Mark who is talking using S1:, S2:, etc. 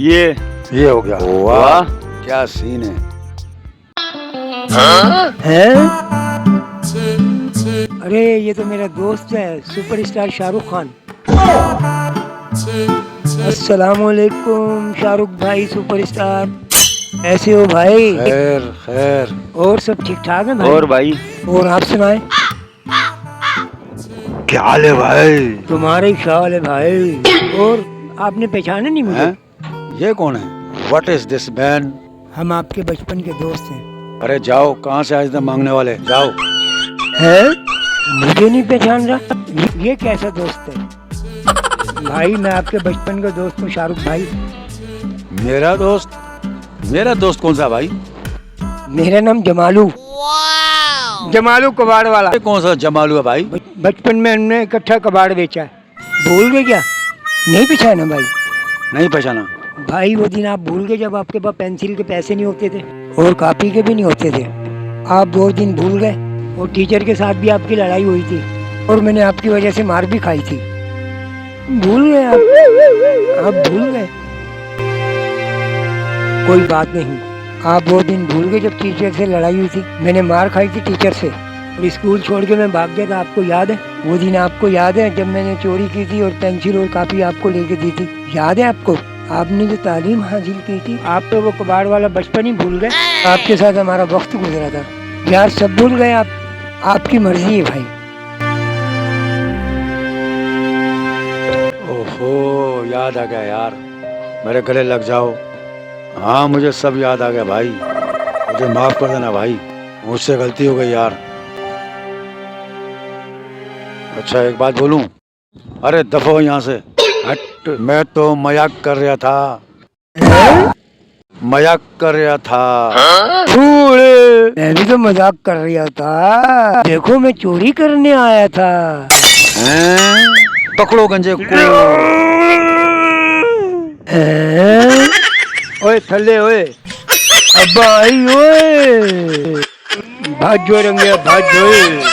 S1: ये हो गया।
S2: वाह।
S1: क्या सीन है।
S3: हैं? अरे ये तो मेरा दोस्त है, सुपरस्टार शाहरुख खान। अस्सलामुअलैकुम शाहरुख भाई सुपरस्टार, ऐसे हो भाई?
S1: खैर खैर।
S3: और सब ठीक ठाक है भाई?
S2: और भाई
S3: और आप सुनाए?
S1: क्या हाल है भाई?
S3: तुम्हारे ही ख्याल है भाई। और आपने पहचाना नहीं मुझे?
S1: हैं? ये कौन है? What is this man?
S3: हम आपके बचपन के दोस्त हैं।
S1: अरे जाओ, कहाँ से आज तक मांगने वाले, जाओ।
S3: हैं? मुझे नहीं पहचान रहा? ये कैसा दोस्त है? भाई मैं आपके बचपन का दोस्त हूँ शाहरुख भाई।
S1: मेरा दोस्त? मेरा दोस्त कौन सा भाई?
S3: मेरा नाम जमालू। जमालू कबाड़ वाला।
S1: ये कौन सा जमालू है भाई?
S3: बचपन में हमने इकट्ठा कबाड़ बेचा है। भूल गए क्या? नहीं पहचाना भाई?
S1: नहीं पहचाना।
S3: भाई वो दिन आप भूल गए जब आपके पास पेंसिल के पैसे नहीं होते थे और कॉपी के भी नहीं होते थे। आप 2 दिन भूल गए और टीचर के साथ भी आपकी लड़ाई हुई थी और मैंने आपकी वजह से मार भी खाई थी। भूल गए आप भूल गए। कोई बात नहीं, आप वो दिन भूल गए जब टीचर से लड़ाई हुई थी, मैंने मार खाई थी टीचर से और स्कूल छोड़ के मैं भाग गया था। आपको याद है वो दिन? आपको याद है जब मैंने चोरी की थी और पेंसिल और कॉपी आपको लेके दी थी? याद है आपको? आपने जो तालीम हासिल की थी, आप तो वो कबाड़ वाला बचपन ही भूल गए। आपके साथ हमारा वक्त गुजरा था यार, सब भूल गए आप। आपकी मर्जी है भाई।
S1: ओहो, याद आ गया यार, मेरे गले लग जाओ। हाँ, मुझे सब याद आ गया भाई, मुझे माफ कर देना भाई, मुझसे गलती हो गई यार। अच्छा एक बात बोलूं? अरे दफो यहाँ से हट। मैं तो मजाक कर रहा था, मजाक कर रहा था।
S3: मैं भी तो मजाक कर रहा था, देखो मैं चोरी करने आया था।
S1: हैं? पकड़ो गंजे को।
S3: ओए थल्ले ओए, अब्बा आई ओए, भाग जो रंगे भाग जो।